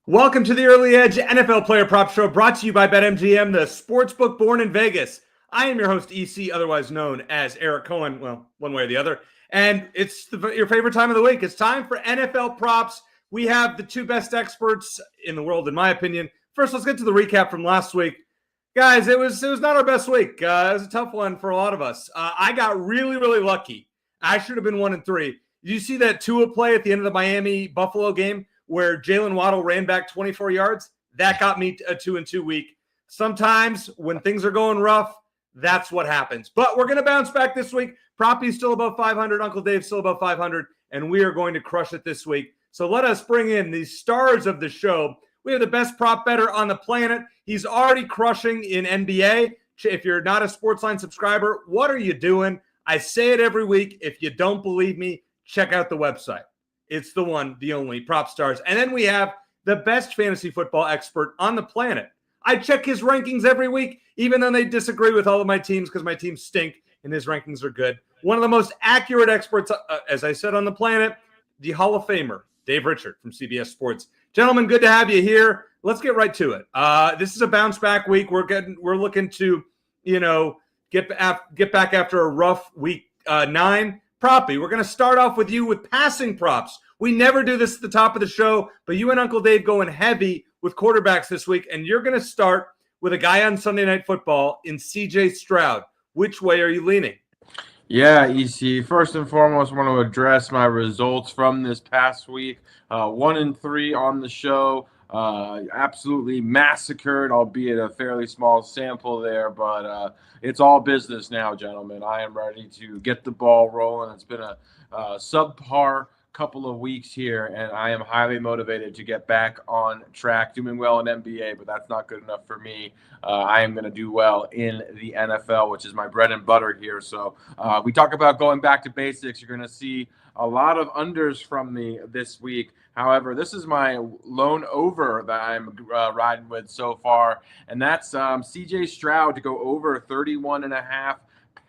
Welcome to the Early Edge NFL Player Prop Show, brought to you by BetMGM, the sportsbook born in Vegas. I am your host, EC, otherwise known as Eric Cohen, well, one way or the other. And it's your favorite time of the week. It's time for NFL props. We have the two best experts in the world, in my opinion. First, let's get to the recap from last week. Guys, it was not our best week. It was a tough one for a lot of us. I got really lucky. I should have been 1-3. Did you see that Tua play at the end of the Miami-Buffalo game where Jalen Waddle ran back 24 yards? That got me a 2-2 week. Sometimes when things are going rough, that's what happens. But we're going to bounce back this week. Proppy's still above 500. Uncle Dave's still above 500. And we are going to crush it this week. So let us bring in the stars of the show. We have the best prop bettor on the planet. He's already crushing in NBA. If you're not a SportsLine subscriber, what are you doing? I say it every week. If you don't believe me, check out the website. It's the one, the only, Propstarz. And then we have the best fantasy football expert on the planet. I check his rankings every week, even though they disagree with all of my teams because my teams stink and his rankings are good. One of the most accurate experts, as I said, on the planet, the Hall of Famer, Dave Richard from CBS Sports. Gentlemen, good to have you here. Let's get right to it. This is a bounce back week. We're looking to, get back after a rough week 9. Proppy, we're going to start off with you with passing props. We never do this at the top of the show, but you and Uncle Dave going heavy with quarterbacks this week, and you're going to start with a guy on Sunday Night Football in C.J. Stroud. Which way are you leaning? Yeah, EC. First and foremost, I want to address my results from this past week. 1-3 on the show. Absolutely massacred, albeit a fairly small sample there, but it's all business now, gentlemen. I am ready to get the ball rolling. It's been a subpar couple of weeks here, and I am highly motivated to get back on track. Doing well in NBA, but that's not good enough for me. I am going to do well in the NFL, which is my bread and butter here. So we talk about going back to basics. You're going to see a lot of unders from me this week. However, this is my lone over that I'm riding with so far, and that's C.J. Stroud to go over 31.5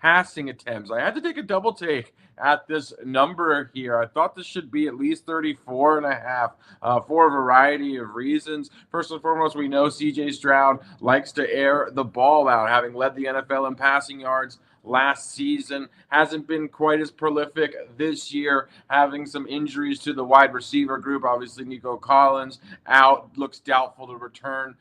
passing attempts. I had to take a double take at this number here. I thought this should be at least 34.5 for a variety of reasons. First and foremost, we know C.J. Stroud likes to air the ball out, having led the NFL in passing yards last season. Hasn't been quite as prolific this year, having some injuries to the wide receiver group. Obviously, Nico Collins out, looks doubtful to return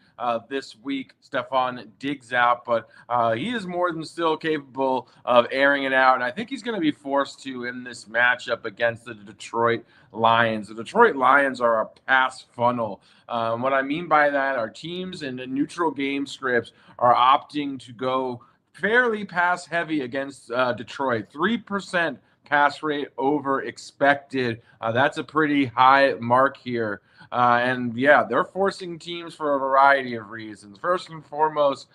this week. Stephon Diggs out, but he is more than still capable of airing it out, and I think he's going to be forced to in this matchup against the Detroit Lions. The Detroit Lions are a pass funnel. What I mean by that are teams in the neutral game scripts are opting to go fairly pass heavy against Detroit. 3% pass rate over expected. That's a pretty high mark here. And yeah, they're forcing teams for a variety of reasons. First and foremost,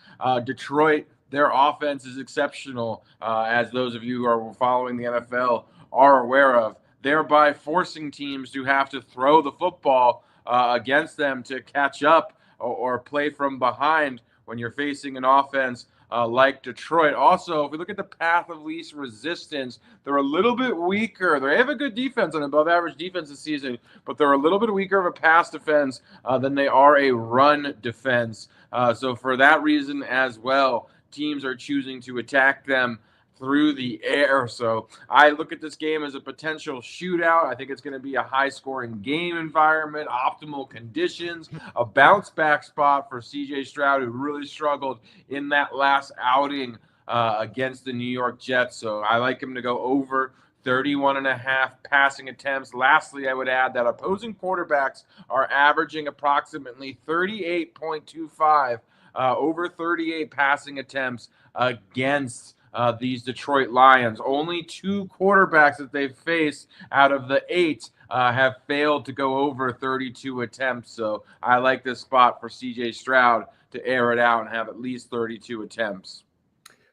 Detroit, their offense is exceptional, as those of you who are following the NFL are aware of, thereby forcing teams to have to throw the football against them to catch up or play from behind when you're facing an offense like Detroit. Also, if we look at the path of least resistance, they're a little bit weaker. They have a good defense, an above-average defense this season, but they're a little bit weaker of a pass defense than they are a run defense. So for that reason as well, teams are choosing to attack them through the air. So I look at this game as a potential shootout. I think it's going to be a high-scoring game environment, optimal conditions, a bounce-back spot for C.J. Stroud, who really struggled in that last outing against the New York Jets. So I like him to go over 31.5 passing attempts. Lastly, I would add that opposing quarterbacks are averaging approximately 38.25 over 38 passing attempts against these Detroit Lions. Only 2 quarterbacks that they've faced out of the 8 have failed to go over 32 attempts. So I like this spot for C.J. Stroud to air it out and have at least 32 attempts.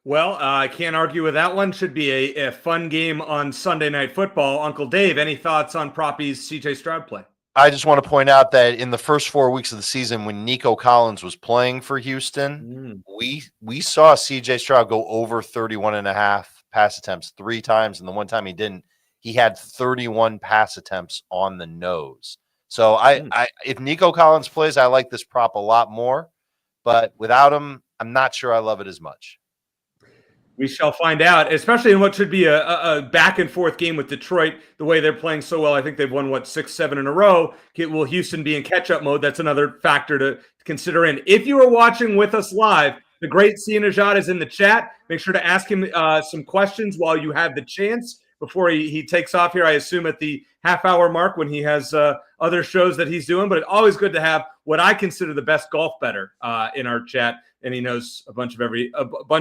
Well, I can't argue with that one. Should be a fun game on Sunday Night Football. Uncle Dave, any thoughts on Proppy's C.J. Stroud play? I just want to point out that in the first 4 weeks of the season, when Nico Collins was playing for Houston, we saw C.J. Stroud go over 31.5 pass attempts 3 times, and the one time he didn't, he had 31 pass attempts on the nose. So if Nico Collins plays, I like this prop a lot more. But without him, I'm not sure I love it as much. We shall find out, especially in what should be a back and forth game with Detroit. The way they're playing so well, I think they've won 6, 7 in a row. Will Houston be in catch-up mode? That's another factor to consider in. If you are watching with us live, the great Najee is in the chat. Make sure to ask him some questions while you have the chance before he takes off here. I assume at the half-hour mark when he has other shows that he's doing. But it's always good to have what I consider the best golf bettor in our chat. And he knows a bunch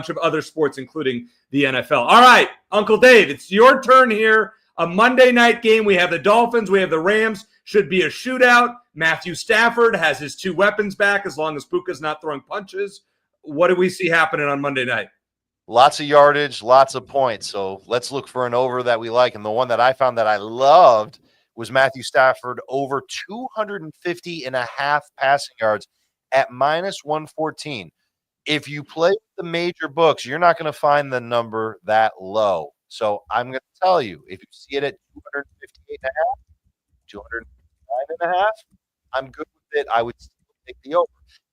of other sports, including the NFL. All right, Uncle Dave, it's your turn here. A Monday night game. We have the Dolphins. We have the Rams. Should be a shootout. Matthew Stafford has his 2 weapons back as long as Puka's not throwing punches. What do we see happening on Monday night? Lots of yardage, lots of points. So let's look for an over that we like. And the one that I found that I loved was Matthew Stafford over 250.5 passing yards at -114. If you play with the major books, you're not going to find the number that low. So I'm going to tell you, if you see it at 258.5, 259.5, I'm good with it. I would still take the over.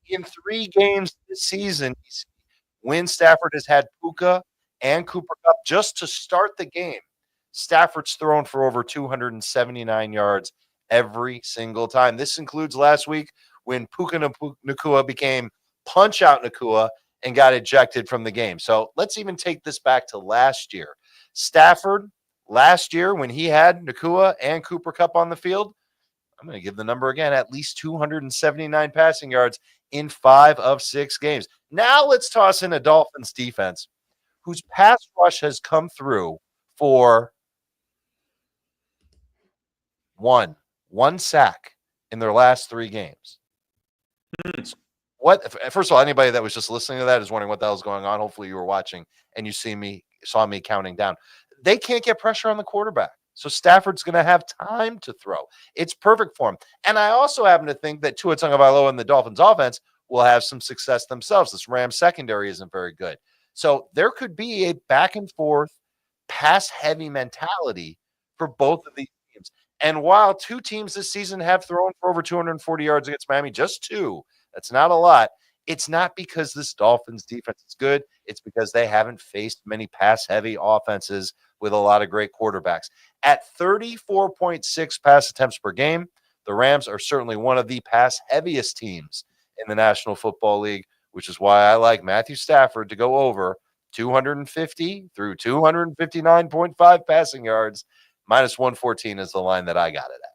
In 3 games this season, when Stafford has had Puka and Cooper Kupp just to start the game, Stafford's thrown for over 279 yards every single time. This includes last week when Puka Nacua became Punch-Out Nacua and got ejected from the game. So let's even take this back to last year. Stafford, last year when he had Nacua and Cooper Kupp on the field, I'm going to give the number again, at least 279 passing yards in 5 of 6 games. Now let's toss in a Dolphins defense whose pass rush has come through for one sack in their last 3 games. First of all, anybody that was just listening to that is wondering what the hell's going on. Hopefully you were watching and you saw me counting down. They can't get pressure on the quarterback. So Stafford's going to have time to throw. It's perfect for him. And I also happen to think that Tua Tagovailoa and the Dolphins offense will have some success themselves. This Rams secondary isn't very good. So there could be a back and forth pass heavy mentality for both of these teams. And while 2 teams this season have thrown for over 240 yards against Miami, just 2, that's not a lot. It's not because this Dolphins defense is good. It's because they haven't faced many pass-heavy offenses with a lot of great quarterbacks. At 34.6 pass attempts per game, the Rams are certainly one of the pass-heaviest teams in the National Football League, which is why I like Matthew Stafford to go over 250 through 259.5 passing yards. -114 is the line that I got it at.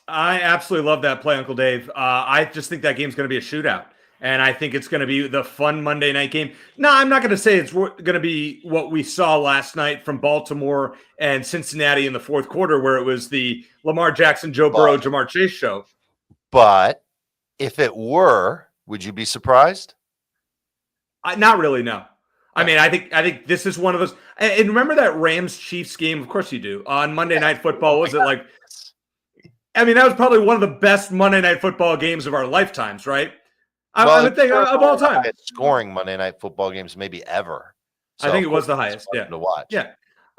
I absolutely love that play, Uncle Dave. I just think that game's going to be a shootout. And I think it's going to be the fun Monday night game. No, I'm not going to say it's going to be what we saw last night from Baltimore and Cincinnati in the 4th quarter, where it was the Lamar Jackson, Joe Burrow, Jamar Chase show. But if it were, would you be surprised? Not really, no. I mean, I think this is one of those. And remember that Rams-Chiefs game? Of course you do. On Monday Night Football, was it like – I mean, that was probably one of the best Monday Night Football games of our lifetimes, right? I would think of all time. Scoring Monday Night Football games maybe ever. So I think it was the highest. Yeah. To watch. Yeah.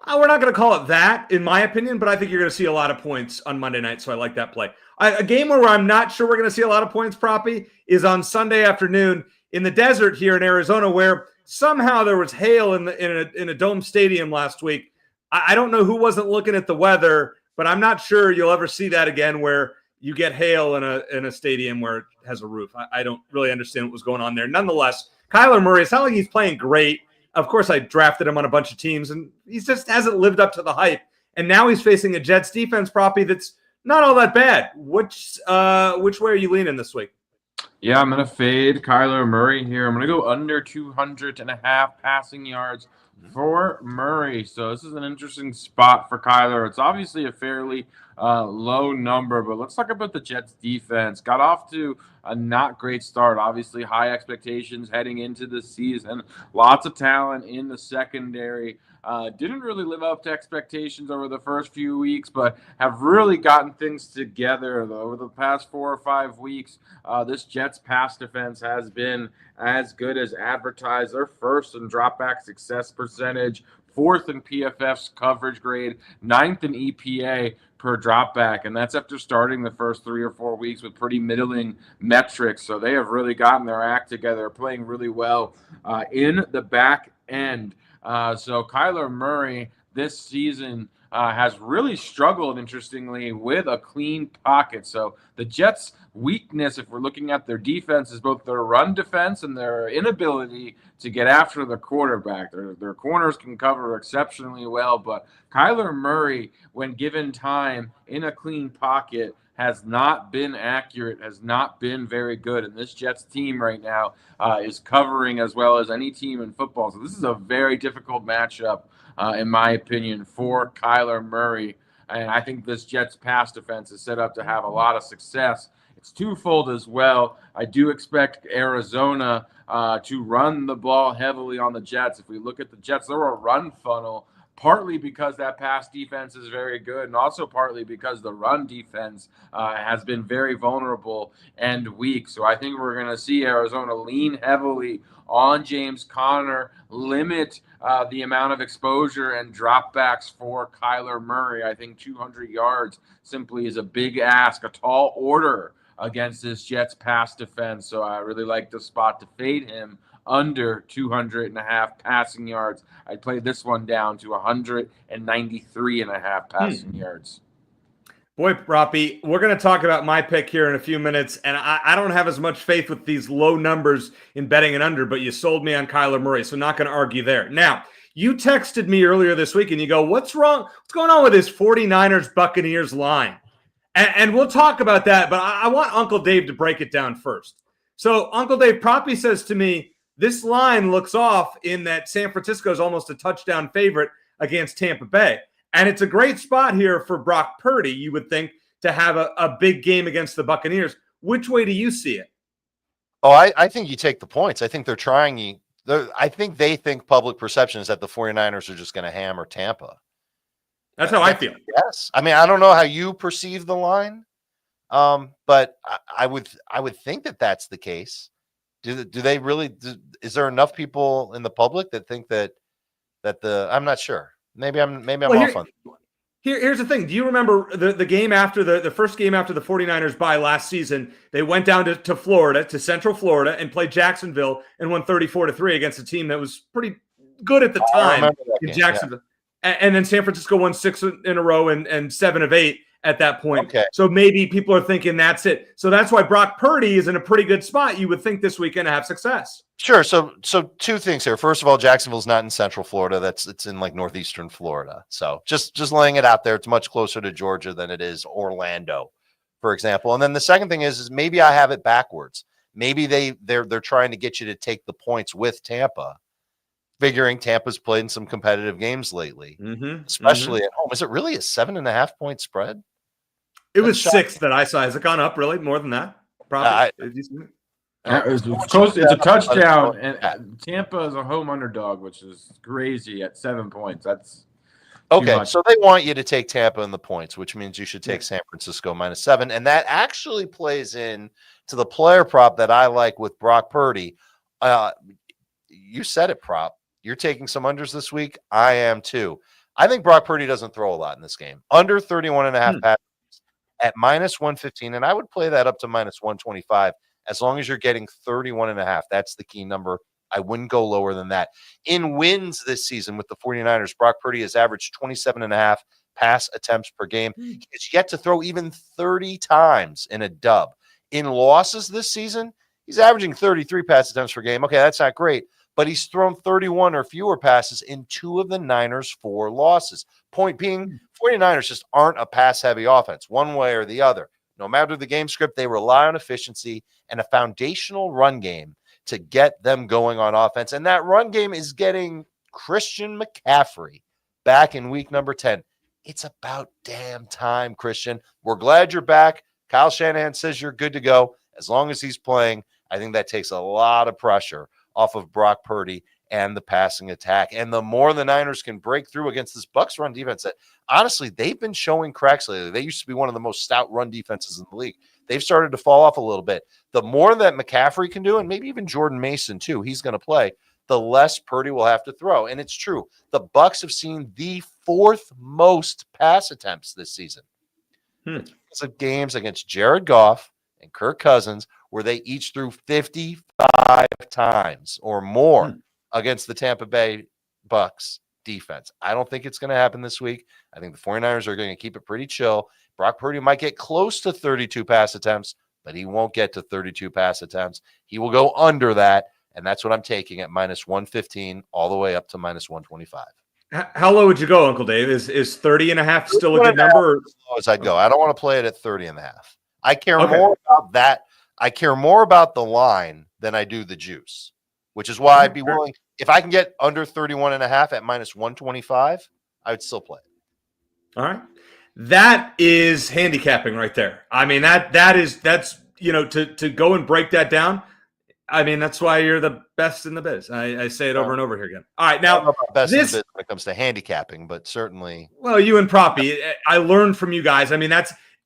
We're not going to call it that, in my opinion, but I think you're going to see a lot of points on Monday night, so I like that play. A game where I'm not sure we're going to see a lot of points, Proppy, is on Sunday afternoon in the desert here in Arizona, where somehow there was hail in a dome stadium last week. I don't know who wasn't looking at the weather, but I'm not sure you'll ever see that again, where you get hail in a stadium where it has a roof. I don't really understand what was going on there. Nonetheless, Kyler Murray, it's not like he's playing great. Of course, I drafted him on a bunch of teams, and he just hasn't lived up to the hype. And now he's facing a Jets defense, Proppy, that's not all that bad. Which way are you leaning this week? Yeah, I'm going to fade Kyler Murray here. I'm going to go under 200.5 passing yards for Murray. So this is an interesting spot for Kyler. It's obviously a fairly low number, but let's talk about the Jets defense. Got off to a not great start. Obviously high expectations heading into the season. Lots of talent in the secondary. Didn't really live up to expectations over the first few weeks, but have really gotten things together over the past 4 or 5 weeks. This Jets pass defense has been as good as advertised. Their first and drop back success percentage, 4th in PFF's coverage grade, 9th in EPA per dropback, and that's after starting the first 3 or 4 weeks with pretty middling metrics. So they have really gotten their act together, playing really well in the back end. So Kyler Murray this season has really struggled, interestingly, with a clean pocket. So the Jets' weakness, if we're looking at their defense, is both their run defense and their inability to get after the quarterback. Their corners can cover exceptionally well, but Kyler Murray, when given time in a clean pocket, has not been accurate, has not been very good. And this Jets team right now is covering as well as any team in football. So this is a very difficult matchup, in my opinion, for Kyler Murray. And I think this Jets pass defense is set up to have a lot of success. It's twofold as well. I do expect Arizona to run the ball heavily on the Jets. If we look at the Jets, they're a run funnel, partly because that pass defense is very good, and also partly because the run defense has been very vulnerable and weak. So I think we're going to see Arizona lean heavily on James Conner, limit the amount of exposure and dropbacks for Kyler Murray. I think 200 yards simply is a big ask, a tall order against this Jets pass defense. So I really like the spot to fade him under 200.5 passing yards. I played this one down to 193.5 passing yards. Boy, Roppy, we're going to talk about my pick here in a few minutes, and I don't have as much faith with these low numbers in betting and under, but you sold me on Kyler Murray, so not going to argue there. Now, you texted me earlier this week, and you go, what's wrong? What's going on with this 49ers-Buccaneers line? And we'll talk about that, but I want Uncle Dave to break it down first. So Uncle Dave Proppy says to me, this line looks off in that San Francisco is almost a touchdown favorite against Tampa Bay. And it's a great spot here for Brock Purdy, you would think, to have a big game against the Buccaneers. Which way do you see it? Oh, I think you take the points. I think they're trying. I think they think public perception is that the 49ers are just going to hammer Tampa. That's how I feel. Yes. I mean, I don't know how you perceive the line, but I would think that that's the case. Do they really? Is there enough people in the public that think that I'm not sure. Maybe I'm off on. Here's the thing. Do you remember the game after the first game after the 49ers bye last season? They went down to Florida, to Central Florida, and played Jacksonville and won 34-3 against a team that was pretty good at the time in Jacksonville. Yeah. And then San Francisco won 6 in a row and 7 of 8 at that point. Okay. So maybe people are thinking that's it. So that's why Brock Purdy is in a pretty good spot, you would think, this weekend to have success. Sure. So two things here. First of all, Jacksonville's not in Central Florida. It's in like northeastern Florida. So just laying it out there. It's much closer to Georgia than it is Orlando, for example. And then the second thing is maybe I have it backwards. Maybe they're trying to get you to take the points with Tampa, figuring Tampa's played in some competitive games lately, especially at home. Is it really a 7.5 point spread? It was 6 that I saw. Has it gone up really more than that? Probably. It's a touchdown, and Tampa is a home underdog, which is crazy at 7 points. That's okay. So they want you to take Tampa in the points, which means you should take San Francisco -7, and that actually plays in to the player prop that I like with Brock Purdy. You said it, prop. You're taking some unders this week. I am too. I think Brock Purdy doesn't throw a lot in this game. Under 31.5 passes at -115, and I would play that up to -125 as long as you're getting 31.5. That's the key number. I wouldn't go lower than that. In wins this season with the 49ers, Brock Purdy has averaged 27.5 pass attempts per game. He has yet to throw even 30 times in a dub. In losses this season, he's averaging 33 pass attempts per game. Okay, that's not great, but he's thrown 31 or fewer passes in 2 of the Niners' 4 losses. Point being, 49ers just aren't a pass-heavy offense, one way or the other. No matter the game script, they rely on efficiency and a foundational run game to get them going on offense. And that run game is getting Christian McCaffrey back in week number 10. It's about damn time, Christian. We're glad you're back. Kyle Shanahan says you're good to go. As long as he's playing, I think that takes a lot of pressure off of Brock Purdy and the passing attack. And the more the Niners can break through against this Bucs run defense that, honestly, they've been showing cracks lately. They used to be one of the most stout run defenses in the league. They've started to fall off a little bit. The more that McCaffrey can do, and maybe even Jordan Mason too, he's going to play, the less Purdy will have to throw. And it's true. The Bucs have seen the 4th most pass attempts this season. It's because of games against Jared Goff and Kirk Cousins, where they each threw 55 times or more against the Tampa Bay Bucs defense. I don't think it's going to happen this week. I think the 49ers are going to keep it pretty chill. Brock Purdy might get close to 32 pass attempts, but he won't get to 32 pass attempts. He will go under that, and that's what I'm taking at minus 115 all the way up to minus 125. How low would you go, Uncle Dave? Is 30.5 still a good number? As low as I'd go. I don't want to play it at 30.5. I care more about that. I care more about the line than I do the juice, which is why I'd be willing. If I can get under 31.5 at minus 125, I would still play it. All right. That is handicapping right there. I mean, that's to go and break that down. I mean, that's why you're the best in the biz. I say it over and over here again. All right, now best in the biz when it comes to handicapping, but certainly. Well, you and Proppy, I learned from you guys. I mean,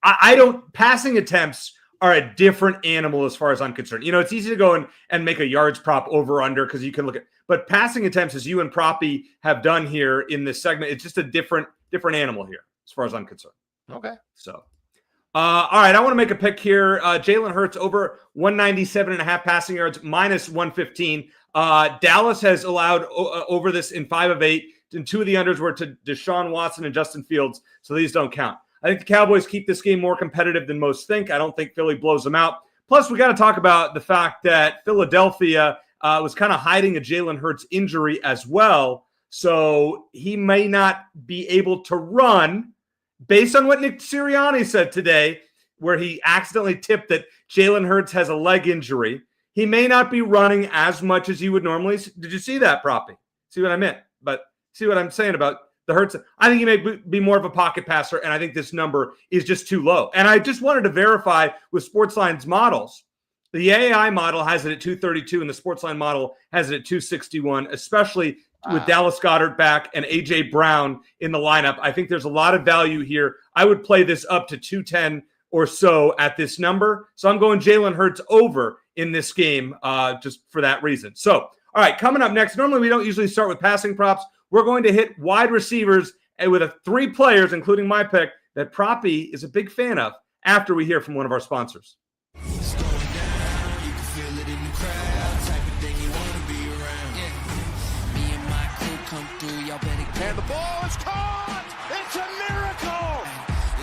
I don't passing attempts are a different animal as far as I'm concerned. It's easy to go and make a yards prop over under because you can look at, but passing attempts, as you and Proppy have done here in this segment, it's just a different animal here as far as I'm concerned. Okay. So. All right, I want to make a pick here. Jalen Hurts over 197.5 passing yards, minus 115. Dallas has allowed over this in 5 of 8, and 2 of the unders were to Deshaun Watson and Justin Fields, so these don't count. I think the Cowboys keep this game more competitive than most think. I don't think Philly blows them out. Plus, we got to talk about the fact that Philadelphia was kind of hiding a Jalen Hurts injury as well, so he may not be able to run. Based on what Nick Sirianni said today, where he accidentally tipped that Jalen Hurts has a leg injury, he may not be running as much as you would normally. Did you see that, Proppy? See what I meant? But see what I'm saying about the Hurts? I think he may be more of a pocket passer, and I think this number is just too low. And I just wanted to verify with SportsLine's models. The AI model has it at 232, and the SportsLine model has it at 261, especially with Dallas Goedert back and A.J. Brown in the lineup. I think there's a lot of value here. I would play this up to 210 or so at this number. So I'm going Jalen Hurts over in this game just for that reason. So, all right, coming up next, normally we don't usually start with passing props. We're going to hit wide receivers and with 3 players, including my pick, that Proppy is a big fan of after we hear from one of our sponsors. And the ball is caught! It's a miracle!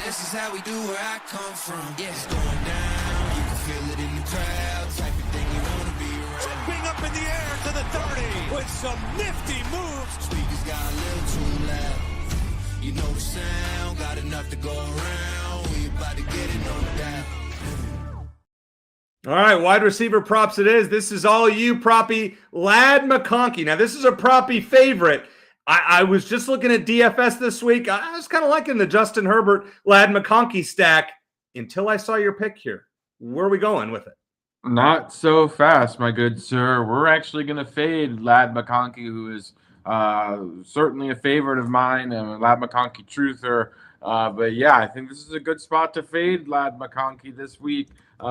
This is how we do where I come from. Yeah, it's going down. You can feel it in the crowd. Type of thing you want to be around. Jumping up in the air to the 30 with some nifty moves. Speakers got a little too loud. You know the sound. Got enough to go around. We about to get it, no doubt. All right, wide receiver props it is. This is all you, Proppy. Ladd McConkey. Now, this is a Proppy favorite. I was just looking at DFS this week. I was kind of liking the Justin Herbert, Ladd McConkey stack until I saw your pick here. Where are we going with it? Not so fast, my good sir. We're actually going to fade Ladd McConkey, who is certainly a favorite of mine and a Ladd McConkey truther. But yeah, I think this is a good spot to fade Ladd McConkey this week,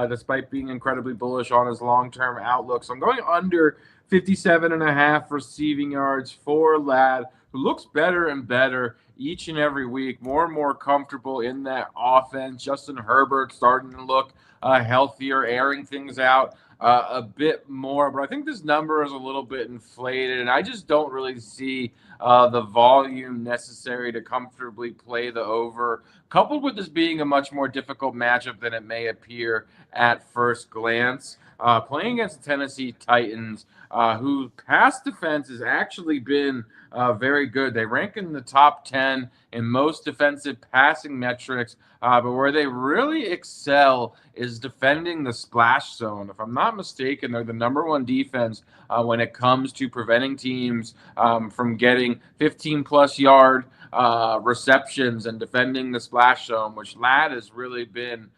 despite being incredibly bullish on his long-term outlook. So I'm going under 57.5 receiving yards for Ladd, who looks better and better each and every week, more and more comfortable in that offense. Justin Herbert starting to look healthier, airing things out a bit more. But I think this number is a little bit inflated, and I just don't really see the volume necessary to comfortably play the over, coupled with this being a much more difficult matchup than it may appear at first glance. Playing against the Tennessee Titans, whose pass defense has actually been very good. They rank in the top 10 in most defensive passing metrics, but where they really excel is defending the splash zone. If I'm not mistaken, they're the number 1 defense when it comes to preventing teams from getting 15-plus yard receptions and defending the splash zone, which Ladd has really been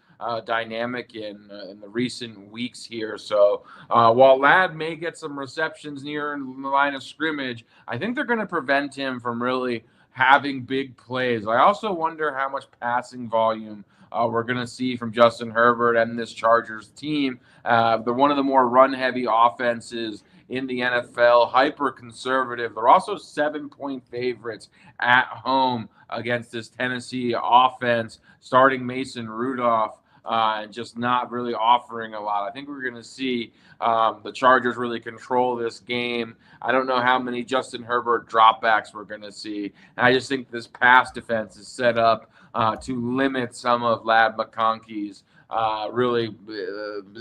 dynamic in the recent weeks here. So while Ladd may get some receptions near the line of scrimmage, I think they're going to prevent him from really having big plays. I also wonder how much passing volume we're going to see from Justin Herbert and this Chargers team. They're one of the more run-heavy offenses in the NFL, hyper conservative. They're also 7-point favorites at home against this Tennessee offense, starting Mason Rudolph. And just not really offering a lot. I think we're going to see the Chargers really control this game. I don't know how many Justin Herbert dropbacks we're going to see. And I just think this pass defense is set up to limit some of Lad McConkey's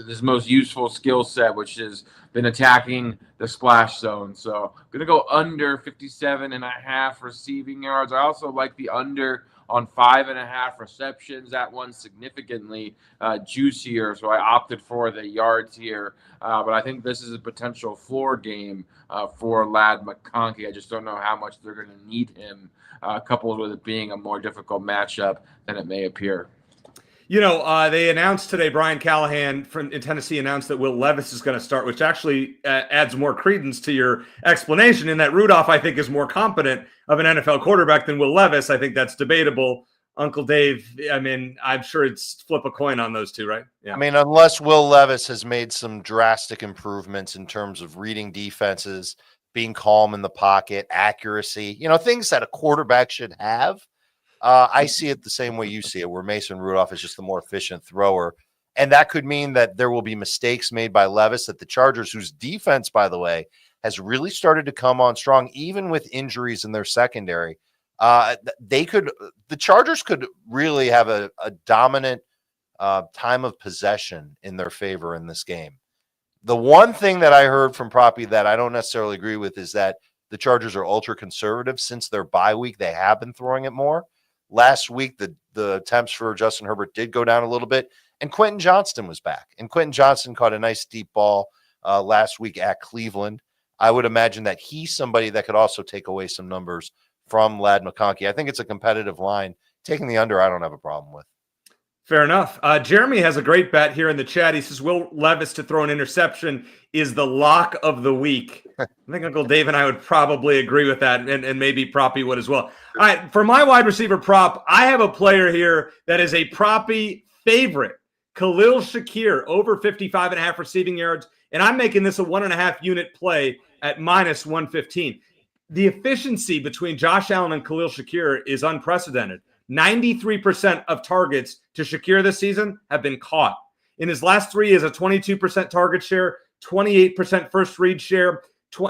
his most useful skill set, which has been attacking the splash zone. So I'm going to go under 57.5 receiving yards. I also like the under on 5.5 receptions. That one's significantly juicier, so I opted for the yards here. But I think this is a potential floor game for Lad McConkey. I just don't know how much they're going to need him, coupled with it being a more difficult matchup than it may appear. You know, they announced today, Brian Callahan in Tennessee announced that Will Levis is going to start, which actually adds more credence to your explanation in that Rudolph, I think, is more competent of an NFL quarterback than Will Levis. I think that's debatable. Uncle Dave, I mean, I'm sure it's flip a coin on those two, right? Yeah. I mean, unless Will Levis has made some drastic improvements in terms of reading defenses, being calm in the pocket, accuracy, things that a quarterback should have. I see it the same way you see it, where Mason Rudolph is just the more efficient thrower. And that could mean that there will be mistakes made by Levis, that the Chargers, whose defense, by the way, has really started to come on strong, even with injuries in their secondary. The Chargers could really have a dominant time of possession in their favor in this game. The one thing that I heard from Proppy that I don't necessarily agree with is that the Chargers are ultra conservative. Since their bye week, they have been throwing it more. Last week, the attempts for Justin Herbert did go down a little bit, and Quentin Johnston was back. And Quentin Johnston caught a nice deep ball last week at Cleveland. I would imagine that he's somebody that could also take away some numbers from Lad McConkey. I think it's a competitive line. Taking the under, I don't have a problem with. Fair enough. Jeremy has a great bet here in the chat. He says, Will Levis to throw an interception is the lock of the week. I think Uncle Dave and I would probably agree with that, and maybe Proppy would as well. All right, for my wide receiver prop, I have a player here that is a Proppy favorite, Khalil Shakir, over 55.5 receiving yards, and I'm making this a 1.5 unit play at minus 115. The efficiency between Josh Allen and Khalil Shakir is unprecedented. 93% of targets to Shakir this season have been caught. In his last three, he has a 22% target share, 28% first read share,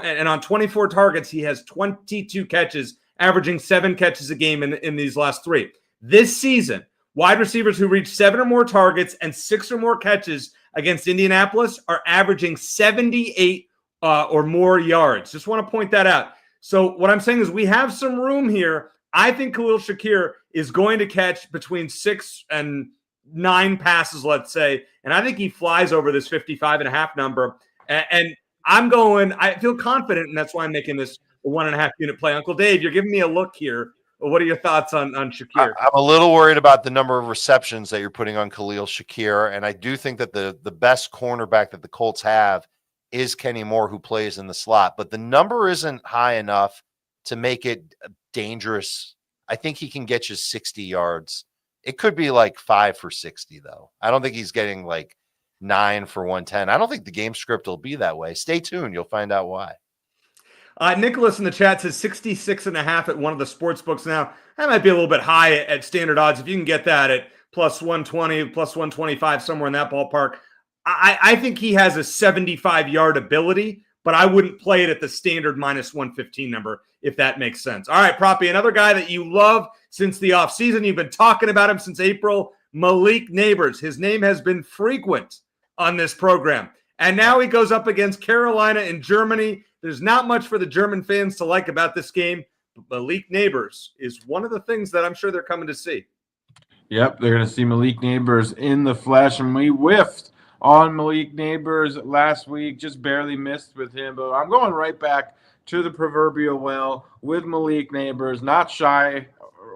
and on 24 targets, he has 22 catches, averaging 7 catches a game in these last three. This season, wide receivers who reach 7 or more targets and 6 or more catches against Indianapolis are averaging 78 or more yards. Just want to point that out. So what I'm saying is we have some room here. I think Khalil Shakir is going to catch between 6 and 9 passes, let's say, and I think he flies over this 55.5 number. And I feel confident, and that's why I'm making this a 1.5 unit play. Uncle Dave, you're giving me a look here. What are your thoughts on Shakir? I'm a little worried about the number of receptions that you're putting on Khalil Shakir, and I do think that the best cornerback that the Colts have is Kenny Moore, who plays in the slot, but the number isn't high enough to make it dangerous. I think he can get you 60 yards. It could be like 5 for 60, though. I don't think he's getting like 9 for 110. I don't think the game script will be that way. Stay tuned. You'll find out why. Nicholas in the chat says 66.5 at one of the sports books. Now, that might be a little bit high at standard odds. If you can get that at plus 120, plus 125, somewhere in that ballpark, I think he has a 75-yard ability, but I wouldn't play it at the standard minus 115 number, if that makes sense. All right, Proppy, another guy that you love since the offseason. You've been talking about him since April, Malik Nabers. His name has been frequent on this program. And now he goes up against Carolina and Germany. There's not much for the German fans to like about this game, but Malik Nabers is one of the things that I'm sure they're coming to see. Yep, they're going to see Malik Nabers in the flesh, and we whiffed on Malik Nabers last week, just barely missed with him. But I'm going right back to the proverbial well with Malik Nabers, not shy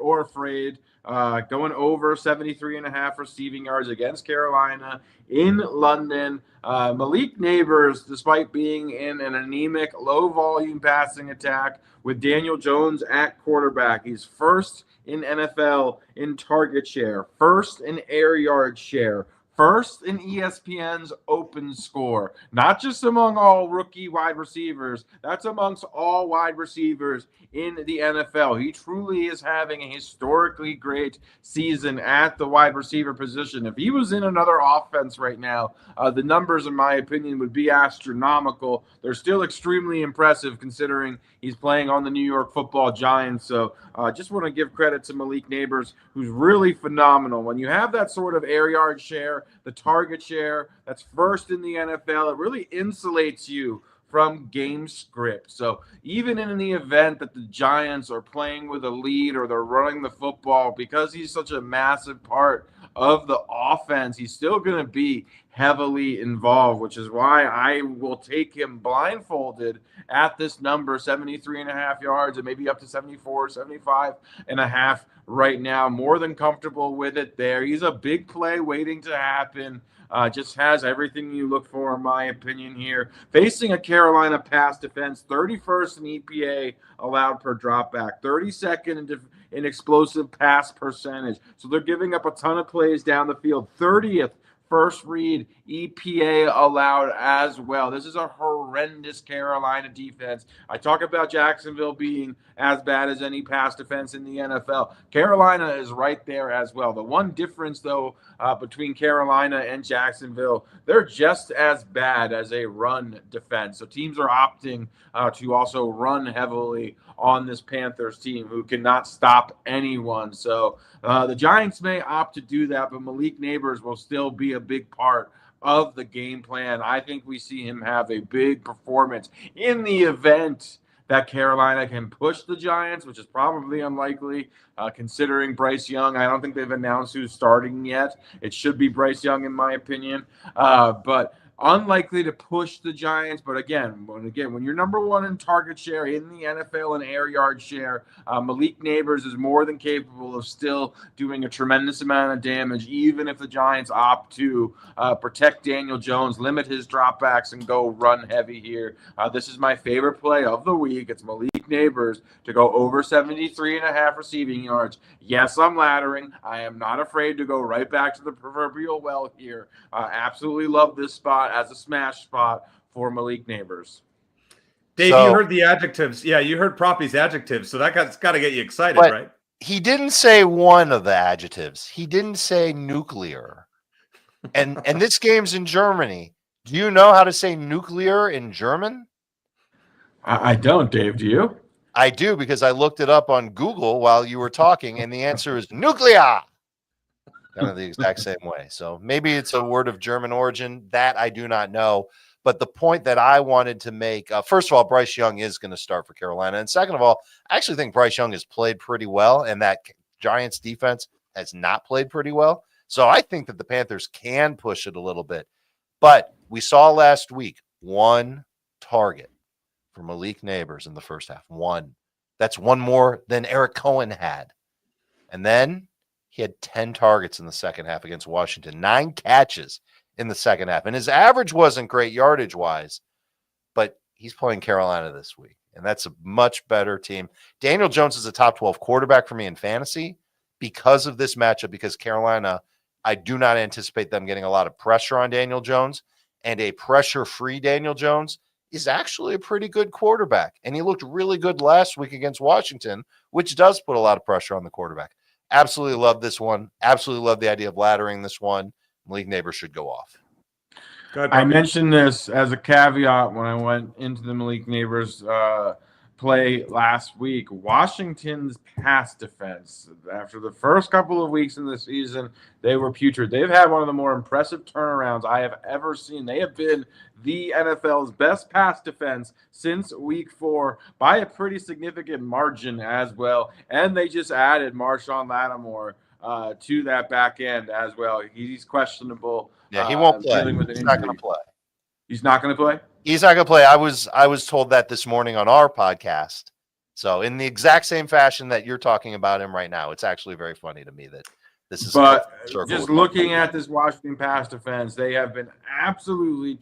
or afraid, going over 73.5 receiving yards against Carolina in London. Malik Nabers, despite being in an anemic, low-volume passing attack with Daniel Jones at quarterback, he's first in NFL in target share, first in air yard share, first in ESPN's open score, not just among all rookie wide receivers. That's amongst all wide receivers in the NFL. He truly is having a historically great season at the wide receiver position. If he was in another offense right now, the numbers, in my opinion, would be astronomical. They're still extremely impressive considering he's playing on the New York Football Giants. So just want to give credit to Malik Nabers, who's really phenomenal. When you have that sort of air yard share, the target share that's first in the NFL, it really insulates you from game script. So even in the event that the Giants are playing with a lead or they're running the football, because he's such a massive part of the offense, he's still going to be heavily involved, which is why I will take him blindfolded at this number, 73.5 yards, and maybe up to 74, 75.5 right now. More than comfortable with it there. He's a big play waiting to happen. Just has everything you look for, in my opinion, here. Facing a Carolina pass defense, 31st in EPA allowed per dropback, 32nd in explosive pass percentage. So they're giving up a ton of plays down the field, 30th first read EPA allowed as well. This is a horrendous Carolina defense. I talk about Jacksonville being as bad as any pass defense in the NFL. Carolina is right there as well. The one difference, though, between Carolina and Jacksonville, they're just as bad as a run defense. So teams are opting to also run heavily on this Panthers team, who cannot stop anyone. So the Giants may opt to do that, but Malik Nabers will still be a big part of the game plan. I think we see him have a big performance in the event that Carolina can push the Giants, which is probably unlikely, considering Bryce Young. I don't think they've announced who's starting yet. It should be Bryce Young, in my opinion. But unlikely to push the Giants. But again, when you're number one in target share in the NFL and air yard share, Malik Nabers is more than capable of still doing a tremendous amount of damage, even if the Giants opt to protect Daniel Jones, limit his dropbacks, and go run heavy here. This is my favorite play of the week. It's Malik Nabers to go over 73.5 receiving yards. Yes, I'm laddering. I am not afraid to go right back to the proverbial well here. Absolutely love this spot as a smash spot for Malik Nabers. Dave, you heard the adjectives. Yeah, you heard Proppy's adjectives, so that's got to get you excited, right? He didn't say one of the adjectives. He didn't say nuclear. And this game's in Germany. Do you know how to say nuclear in German? I don't, Dave. Do you? I do, because I looked it up on Google while you were talking, and the answer is nuclear. Kind of the exact same way. So maybe it's a word of German origin. That I do not know. But the point that I wanted to make, first of all, Bryce Young is going to start for Carolina. And second of all, I actually think Bryce Young has played pretty well, and that Giants defense has not played pretty well. So I think that the Panthers can push it a little bit. But we saw last week one target for Malik Nabers in the first half. One. That's one more than Eric Cohen had. And then he had 10 targets in the second half against Washington, 9 catches in the second half. And his average wasn't great yardage-wise, but he's playing Carolina this week, and that's a much better team. Daniel Jones is a top 12 quarterback for me in fantasy because of this matchup, because Carolina, I do not anticipate them getting a lot of pressure on Daniel Jones, and a pressure-free Daniel Jones is actually a pretty good quarterback. And he looked really good last week against Washington, which does put a lot of pressure on the quarterback. Absolutely love this one. Absolutely love the idea of laddering this one. Malik Nabers should go off. I mentioned this as a caveat when I went into the Malik Nabers play last week. Washington's pass defense, after the first couple of weeks in the season, they were putrid. They've had one of the more impressive turnarounds I have ever seen. They have been the NFL's best pass defense since week 4 by a pretty significant margin as well. And they just added Marshawn Lattimore to that back end as well. He's questionable. Yeah, he won't play. He's not going to play. He's not going to play? He's not going to play. I was told that this morning on our podcast. So in the exact same fashion that you're talking about him right now, it's actually very funny to me that this is. But just looking at this Washington pass defense, they have been absolutely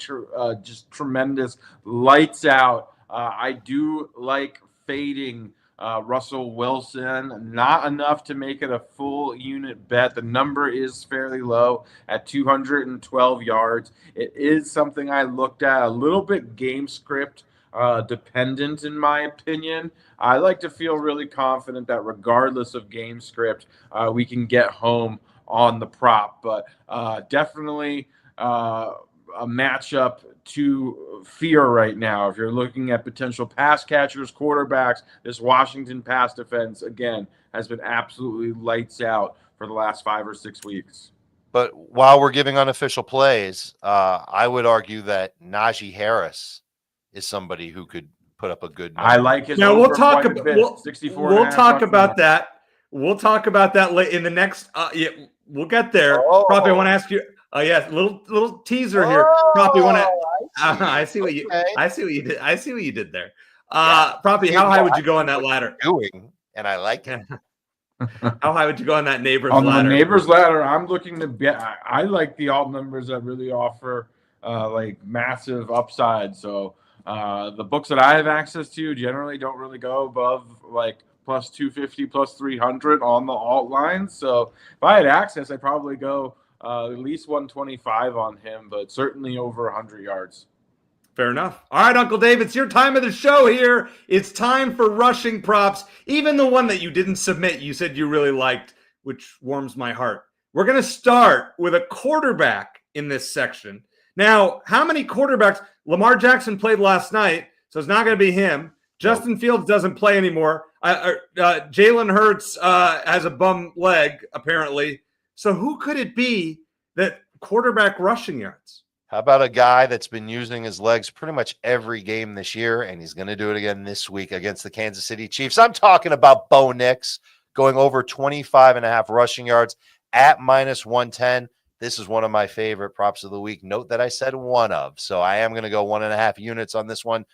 just tremendous, lights out. I do like fading Russell Wilson, not enough to make it a full unit bet. The number is fairly low at 212 yards. It is something I looked at, a little bit game script dependent, in my opinion. I like to feel really confident that regardless of game script, we can get home on the prop. But definitely a matchup to fear right now. If you're looking at potential pass catchers, quarterbacks, this Washington pass defense, again, has been absolutely lights out for the last 5 or 6 weeks. But while we're giving unofficial plays, I would argue that Najee Harris is somebody who could put up a good number. I like his Now over we'll talk quite a about bit. 64 we'll talk about that. We'll talk about that late in the next. Yeah, we'll get there. Probably want to ask you. Oh yes, little teaser here. Probably want to. I see what you. I see what you did. I see what you did there. Probably, how high would you go on that ladder? Doing, and I like it. How high would you go on that Neighbors on ladder? On the Neighbors ladder, I'm looking to bet. I like the alt numbers that really offer like massive upside. So the books that I have access to generally don't really go above like plus 250, plus 300 on the alt lines. So if I had access, I'd probably go at least 125 on him, but certainly over 100 yards. Fair enough. All right, Uncle Dave, it's your time of the show here. It's time for rushing props. Even the one that you didn't submit, you said you really liked, which warms my heart. We're going to start with a quarterback in this section. Now, how many quarterbacks? Lamar Jackson played last night, so it's not going to be him. Justin Fields doesn't play anymore. Jalen Hurts has a bum leg, apparently. So who could it be that quarterback rushing yards? How about a guy that's been using his legs pretty much every game this year, and he's going to do it again this week against the Kansas City Chiefs? I'm talking about Bo Nix going over 25.5 rushing yards at minus 110. This is one of my favorite props of the week. Note that I said one of, so I am going to go 1.5 units on this one.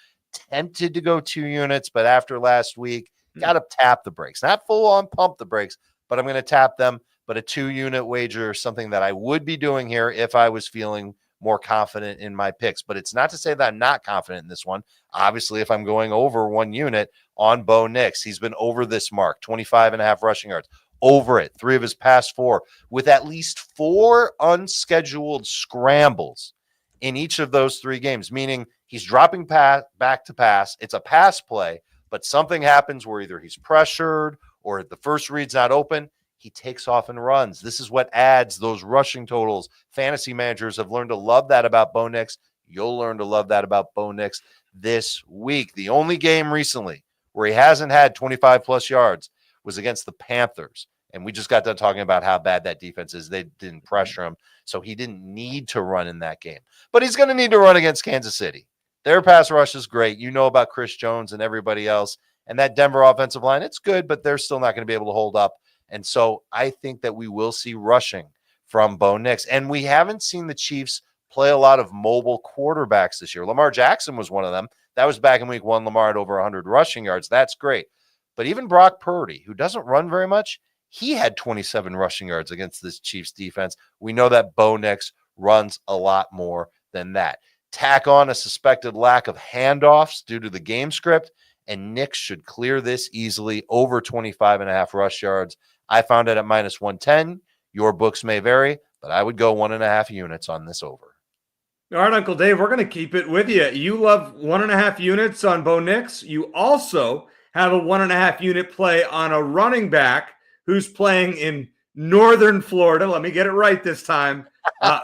Tempted to go 2 units, but after last week, got to tap the brakes. Not full on pump the brakes, but I'm going to tap them. But a 2-unit wager is something that I would be doing here if I was feeling more confident in my picks. But it's not to say that I'm not confident in this one. Obviously, if I'm going over 1 unit on Bo Nix, he's been over this mark, 25.5 rushing yards, over it, 3 of his past 4, with at least 4 unscheduled scrambles in each of those 3 games, meaning he's dropping back to pass. It's a pass play, but something happens where either he's pressured or the first read's not open. He takes off and runs. This is what adds those rushing totals. Fantasy managers have learned to love that about Bo Nix. You'll learn to love that about Bo Nix this week. The only game recently where he hasn't had 25-plus yards was against the Panthers. And we just got done talking about how bad that defense is. They didn't pressure him, so he didn't need to run in that game. But he's going to need to run against Kansas City. Their pass rush is great. You know about Chris Jones and everybody else. And that Denver offensive line, it's good, but they're still not going to be able to hold up. And so I think that we will see rushing from Bo Nix. And we haven't seen the Chiefs play a lot of mobile quarterbacks this year. Lamar Jackson was one of them. That was back in week 1. Lamar had over 100 rushing yards. That's great. But even Brock Purdy, who doesn't run very much, he had 27 rushing yards against this Chiefs defense. We know that Bo Nix runs a lot more than that. Tack on a suspected lack of handoffs due to the game script, and Nix should clear this easily, over 25.5 rush yards. I found it at minus 110. Your books may vary, but I would go 1.5 units on this over. All right, Uncle Dave, we're going to keep it with you. You love 1.5 units on Bo Nix. You also have a 1.5 unit play on a running back who's playing in Northern Florida. Let me get it right this time.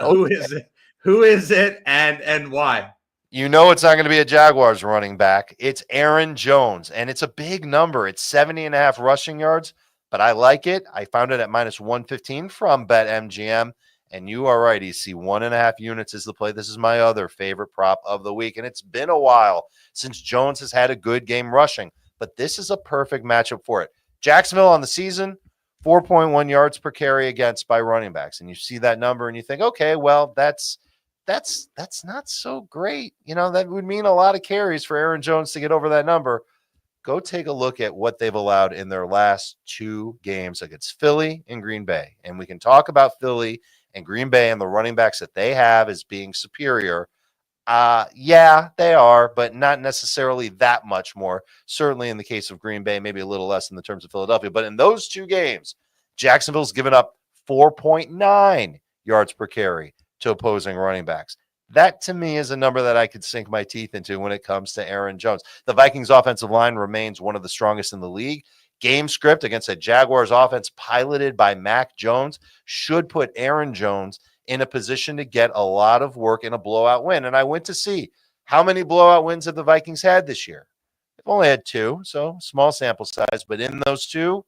Who is it? Who is it and why? You know it's not going to be a Jaguars running back. It's Aaron Jones, and it's a big number. It's 70.5 rushing yards, but I like it. I found it at minus 115 from BetMGM, and you are right, EC. 1.5 units is the play. This is my other favorite prop of the week, and it's been a while since Jones has had a good game rushing, but this is a perfect matchup for it. Jacksonville on the season, 4.1 yards per carry against by running backs, and you see that number and you think, okay, well, that's not so great. You know, that would mean a lot of carries for Aaron Jones to get over that number. Go take a look at what they've allowed in their last 2 games against Philly and Green Bay. And we can talk about Philly and Green Bay and the running backs that they have as being superior. Yeah, they are, but not necessarily that much more. Certainly in the case of Green Bay, maybe a little less in the terms of Philadelphia. But in those two games, Jacksonville's given up 4.9 yards per carry to opposing running backs. That, to me, is a number that I could sink my teeth into when it comes to Aaron Jones. The Vikings' offensive line remains one of the strongest in the league. Game script against a Jaguars offense piloted by Mac Jones should put Aaron Jones in a position to get a lot of work in a blowout win. And I went to see how many blowout wins have the Vikings had this year. They've only had 2, so small sample size. But in those 2,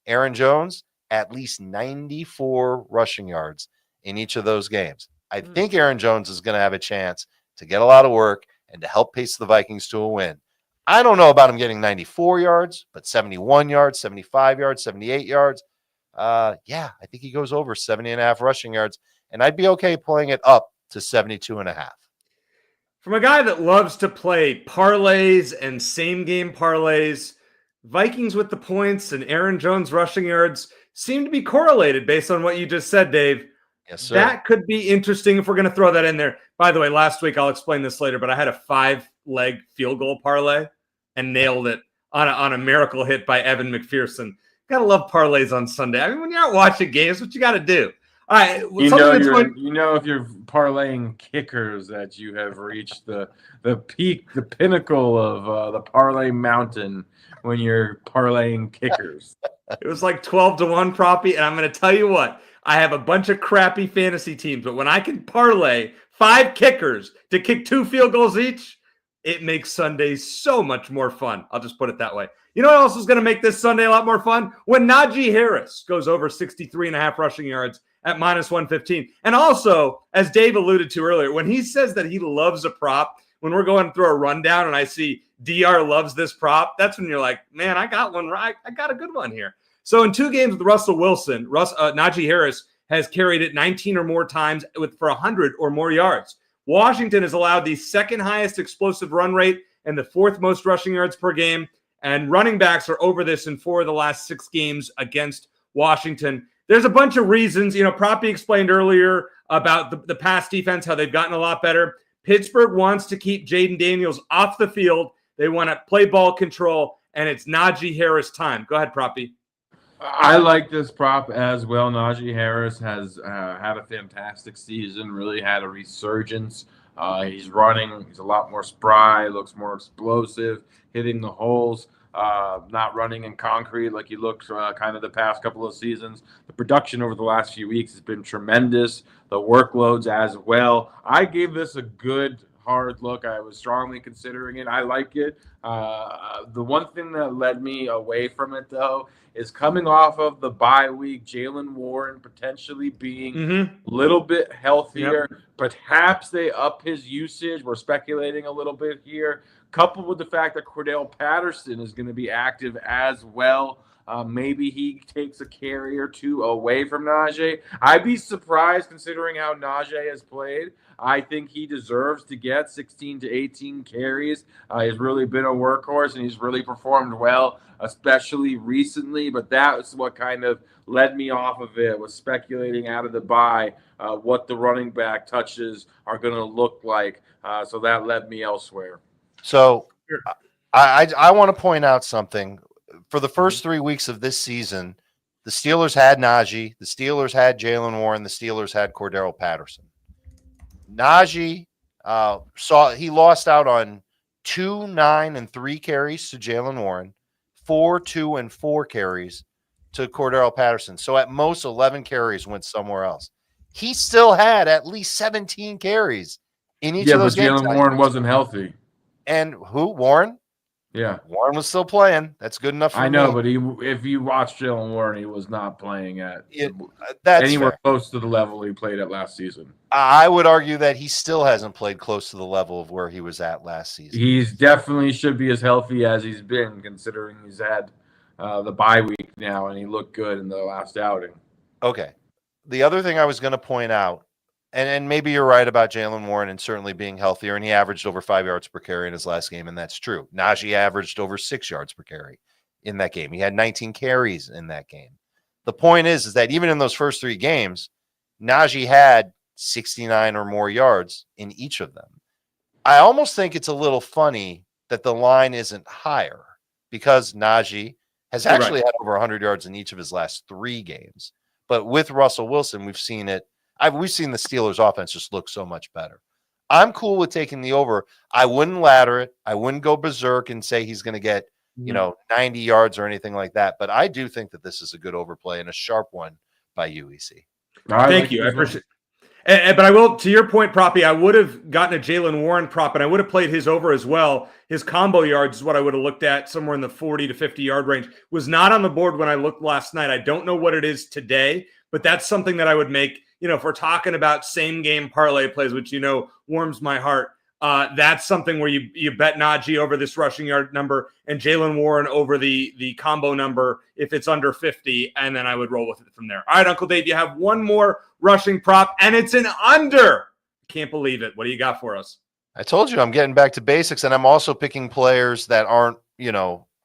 Aaron Jones, at least 94 rushing yards in each of those games. I think Aaron Jones is going to have a chance to get a lot of work and to help pace the Vikings to a win. I don't know about him getting 94 yards, but 71 yards, 75 yards, 78 yards. I think he goes over 70.5 rushing yards. And I'd be okay playing it up to 72.5. From a guy that loves to play parlays and same-game parlays, Vikings with the points and Aaron Jones rushing yards seem to be correlated based on what you just said, Dave. Yes, sir. That could be interesting if we're going to throw that in there. By the way, last week, I'll explain this later, but I had a 5-leg field goal parlay and nailed it on a miracle hit by Evan McPherson. Got to love parlays on Sunday. I mean, when you're out watching games, what you got to do? All right, you know if you're parlaying kickers that you have reached the peak, the pinnacle of the parlay mountain when you're parlaying kickers. It was like 12-1 proppy, and I'm going to tell you what, I have a bunch of crappy fantasy teams, but when I can parlay 5 kickers to kick 2 field goals each, it makes Sundays so much more fun. I'll just put it that way. You know what else is going to make this Sunday a lot more fun? When Najee Harris goes over 63.5 rushing yards at -115. And also, as Dave alluded to earlier, when he says that he loves a prop, when we're going through a rundown and I see DR loves this prop, that's when you're like, man, I got one right. I got a good one here. So in 2 games with Russell Wilson, Najee Harris has carried it 19 or more times for 100 or more yards. Washington has allowed the 2nd highest explosive run rate and the 4th most rushing yards per game. And running backs are over this in 4 of the last 6 games against Washington. There's a bunch of reasons. You know, Proppy explained earlier about the pass defense, how they've gotten a lot better. Pittsburgh wants to keep Jaden Daniels off the field. They want to play ball control, and it's Najee Harris time. Go ahead, Proppy. I like this prop as well. Najee Harris has had a fantastic season, really had a resurgence. He's running. He's a lot more spry, looks more explosive, hitting the holes, not running in concrete like he looked kind of the past couple of seasons. The production over the last few weeks has been tremendous. The workloads as well. I gave this a good, hard look. I was strongly considering it. I like it. The one thing that led me away from it, though, is coming off of the bye week, Jaylen Warren potentially being a little bit healthier. Yep. Perhaps they up his usage. We're speculating a little bit here, coupled with the fact that Cordell Patterson is going to be active as well. Maybe he takes a carry or 2 away from Najee. I'd be surprised considering how Najee has played. I think he deserves to get 16 to 18 carries. He's really been a workhorse, and he's really performed well, especially recently. But that's what kind of led me off of it, was speculating out of the bye what the running back touches are going to look like. So that led me elsewhere. So I want to point out something. For the first 3 weeks of this season, the Steelers had Najee, the Steelers had Jaylen Warren, the Steelers had Cordell Patterson. Najee he lost out on 2, 9, and 3 carries to Jaylen Warren, 4, 2, and 4 carries to Cordell Patterson. So at most 11 carries went somewhere else. He still had at least 17 carries in each of those games. Yeah, but Jaylen Warren wasn't healthy. And who? Warren? Yeah. Warren was still playing. That's good enough for me. I know, but if you watch Jaylen Warren, he was not playing at that's anywhere close to the level he played at last season. I would argue that he still hasn't played close to the level of where he was at last season. He's definitely should be as healthy as he's been, considering he's had the bye week now, and he looked good in the last outing. Okay. The other thing I was going to point out, and maybe you're right about Jaylen Warren and certainly being healthier, and he averaged over 5 yards per carry in his last game, and that's true. Najee averaged over 6 yards per carry in that game. He had 19 carries in that game. The point is that even in those first 3 games, Najee had 69 or more yards in each of them. I almost think it's a little funny that the line isn't higher because Najee has actually had over 100 yards in each of his last 3 games. But with Russell Wilson, we've seen it. We've seen the Steelers' offense just look so much better. I'm cool with taking the over. I wouldn't ladder it. I wouldn't go berserk and say he's going to get, 90 yards or anything like that. But I do think that this is a good overplay and a sharp one by UEC. Thank you. I appreciate it. But I will, to your point, Proppy, I would have gotten a Jaylen Warren prop, and I would have played his over as well. His combo yards is what I would have looked at, somewhere in the 40 to 50-yard range. Was not on the board when I looked last night. I don't know what it is today, but that's something that I would make, if we're talking about same-game parlay plays, which warms my heart. That's something where you bet Najee over this rushing yard number and Jaylen Warren over the combo number if it's under 50, and then I would roll with it from there. All right, Uncle Dave, you have one more rushing prop, and it's an under. Can't believe it. What do you got for us? I told you I'm getting back to basics, and I'm also picking players that aren't,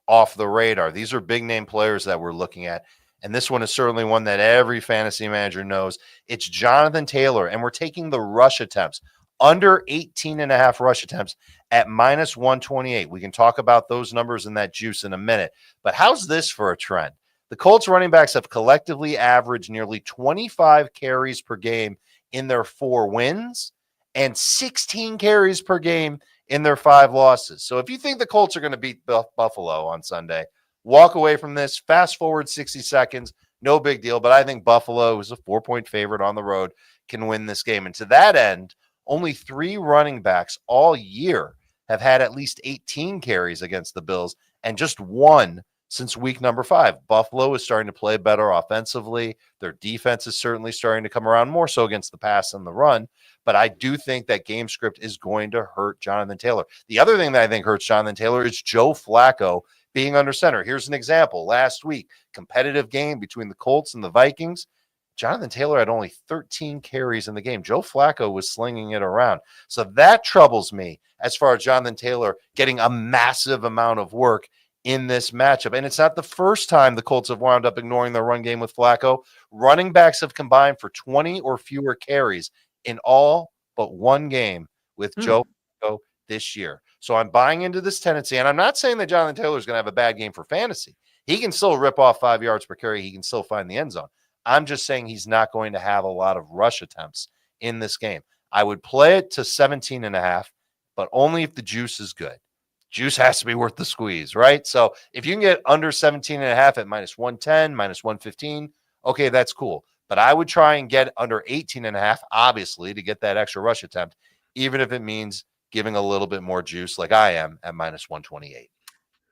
off the radar. These are big-name players that we're looking at, and this one is certainly one that every fantasy manager knows. It's Jonathan Taylor, and we're taking the rush attempts. Under 18.5 rush attempts at minus 128. We can talk about those numbers and that juice in a minute. But how's this for a trend? The Colts running backs have collectively averaged nearly 25 carries per game in their 4 wins and 16 carries per game in their 5 losses. So if you think the Colts are going to beat Buffalo on Sunday, walk away from this, fast forward 60 seconds, no big deal. But I think Buffalo, who's a 4-point favorite on the road, can win this game. And to that end, only 3 running backs all year have had at least 18 carries against the Bills, and just 1 since week number 5. Buffalo is starting to play better offensively. Their defense is certainly starting to come around, more so against the pass and the run. But I do think that game script is going to hurt Jonathan Taylor. The other thing that I think hurts Jonathan Taylor is Joe Flacco being under center. Here's an example. Last week, competitive game between the Colts and the Vikings. Jonathan Taylor had only 13 carries in the game. Joe Flacco was slinging it around. So that troubles me as far as Jonathan Taylor getting a massive amount of work in this matchup. And it's not the first time the Colts have wound up ignoring their run game with Flacco. Running backs have combined for 20 or fewer carries in all but 1 game with Joe Flacco this year. So I'm buying into this tendency. And I'm not saying that Jonathan Taylor is going to have a bad game for fantasy. He can still rip off 5 yards per carry. He can still find the end zone. I'm just saying he's not going to have a lot of rush attempts in this game. I would play it to 17.5, but only if the juice is good. Juice has to be worth the squeeze, right? So if you can get under 17.5 at minus 110, minus 115, okay, that's cool. But I would try and get under 18.5, obviously, to get that extra rush attempt, even if it means giving a little bit more juice like I am at minus 128.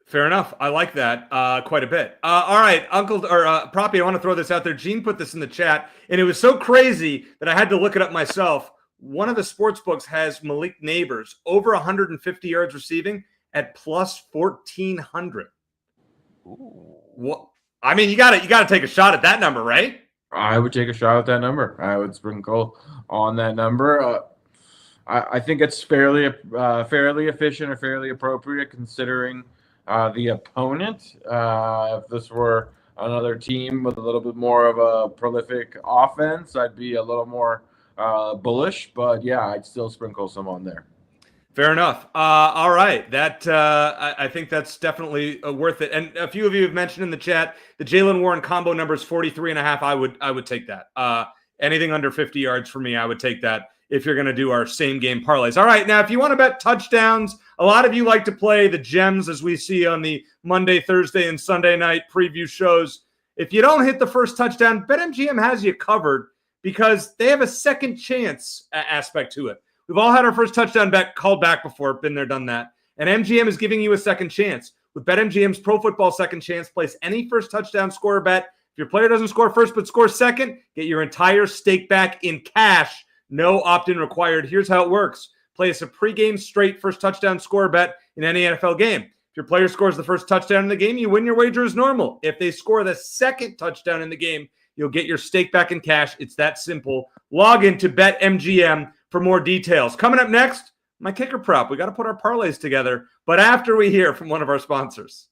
Fair enough. I like that quite a bit. All right, Proppy, I want to throw this out there. Gene put this in the chat, and it was so crazy that I had to look it up myself. One of the sports books has Malik Nabers over 150 yards receiving at plus 1,400. What? I mean, you got to take a shot at that number, right? I would take a shot at that number. I would sprinkle on that number. I think it's fairly efficient or fairly appropriate considering the opponent. If this were another team with a little bit more of a prolific offense, I'd be a little more bullish. But yeah, I'd still sprinkle some on there. Fair enough. All right. That I think that's definitely worth it. And a few of you have mentioned in the chat the Jaylen Warren combo number is 43.5. I would take that. Anything under 50 yards for me, I would take that if you're going to do our same game parlays. All right. Now, if you want to bet touchdowns, a lot of you like to play the gems as we see on the Monday, Thursday, and Sunday night preview shows. If you don't hit the first touchdown, BetMGM has you covered because they have a second chance aspect to it. We've all had our first touchdown bet called back before, been there, done that. And MGM is giving you a second chance. With BetMGM's Pro Football Second Chance, place any first touchdown scorer bet. If your player doesn't score first but scores second, get your entire stake back in cash. No opt-in required. Here's how it works. Place a pregame straight first touchdown scorer bet in any NFL game. If your player scores the first touchdown in the game, you win your wager as normal. If they score the second touchdown in the game, you'll get your stake back in cash. It's that simple. Log into BetMGM for more details. Coming up next, my kicker prop. We got to put our parlays together, but after we hear from one of our sponsors.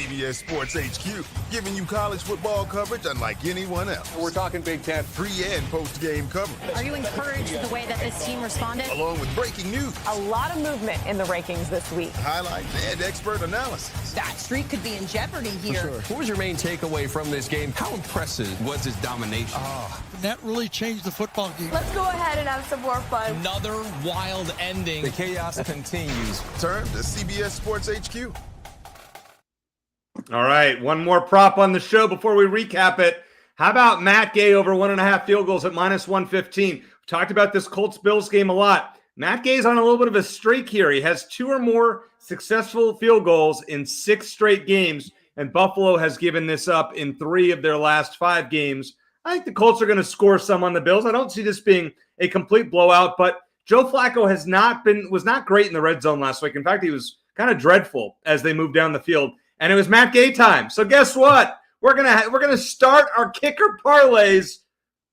CBS Sports HQ, giving you college football coverage unlike anyone else. We're talking Big Ten. Pre- and post-game coverage. Are you encouraged with the way that this team responded? Along with breaking news. A lot of movement in the rankings this week. Highlights and expert analysis. That streak could be in jeopardy here. Sure. What was your main takeaway from this game? How impressive was his domination? That really changed the football game. Let's go ahead and have some more fun. Another wild ending. The chaos continues. Turn to CBS Sports HQ. All right, one more prop on the show before we recap it. How about Matt Gay over 1.5 field goals at -115? We talked about this Colts-Bills game a lot. Matt Gay's on a little bit of a streak here. He has 2 or more successful field goals in 6 straight games, and Buffalo has given this up in 3 of their last 5 games. I think the Colts are going to score some on the Bills. I don't see this being a complete blowout, but Joe Flacco was not great in the red zone last week. In fact, he was kind of dreadful as they moved down the field, and it was Matt Gay time. So guess what? We're gonna start our kicker parlays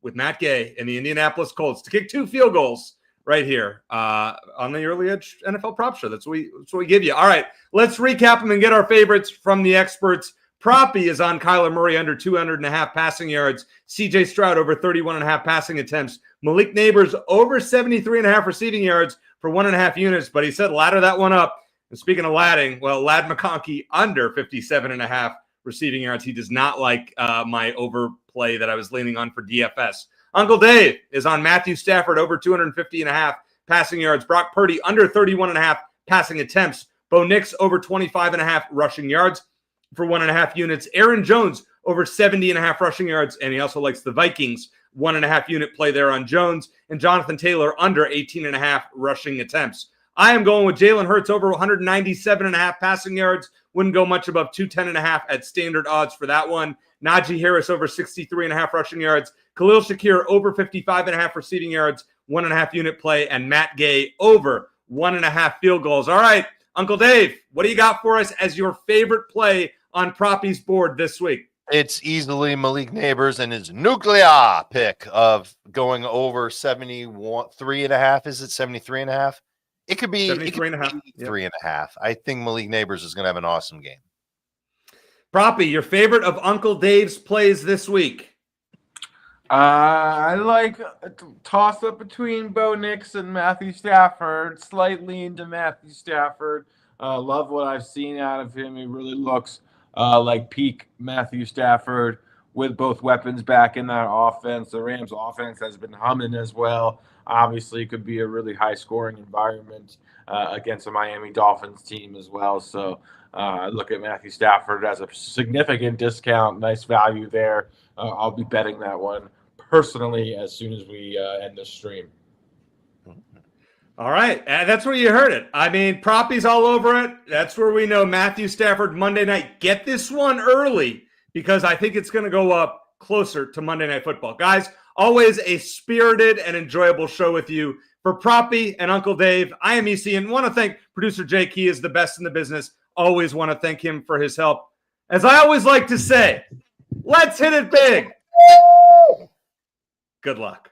with Matt Gay and the Indianapolis Colts to kick 2 field goals right here on the Early Edge NFL Prop Show. That's what we give you. All right, let's recap them and get our favorites from the experts. Proppy is on Kyler Murray under 200.5 passing yards. CJ Stroud over 31.5 passing attempts. Malik Nabers over 73.5 receiving yards for 1.5 units, but he said ladder that one up. And speaking of ladding, well, Ladd McConkey under 57.5 receiving yards. He does not like my overplay that I was leaning on for DFS. Uncle Dave is on Matthew Stafford over 250.5 passing yards. Brock Purdy under 31.5 passing attempts. Bo Nix over 25.5 rushing yards for 1.5 units. Aaron Jones over 70.5 rushing yards, and he also likes the Vikings 1.5 unit play there on Jones. And Jonathan Taylor under 18.5 rushing attempts. I am going with Jalen Hurts over 197.5 passing yards. Wouldn't go much above 210.5 at standard odds for that one. Najee Harris over 63.5 rushing yards. Khalil Shakir over 55.5 receiving yards, 1.5 unit play, and Matt Gay over 1.5 field goals. All right, Uncle Dave, what do you got for us as your favorite play on Proppy's board this week? It's easily Malik Nabers and his nuclear pick of going over 73.5. Is it 73.5? It could be 73.5. 3.5. I think Malik Nabers is going to have an awesome game. Proppy, your favorite of Uncle Dave's plays this week? I like a toss-up between Bo Nix and Matthew Stafford. Slightly into Matthew Stafford. Love what I've seen out of him. He really looks like peak Matthew Stafford with both weapons back in that offense. The Rams' offense has been humming as well. Obviously, it could be a really high-scoring environment against a Miami Dolphins team as well. So I look at Matthew Stafford as a significant discount. Nice value there. I'll be betting that one personally as soon as we end the stream. All right. That's where you heard it. I mean, Proppy's all over it. That's where we know Matthew Stafford Monday night. Get this one early because I think it's going to go up closer to Monday Night Football. Guys, always a spirited and enjoyable show with you. For Proppy and Uncle Dave, I am EC and want to thank producer Jake. He is the best in the business. Always want to thank him for his help. As I always like to say, let's hit it big. Good luck.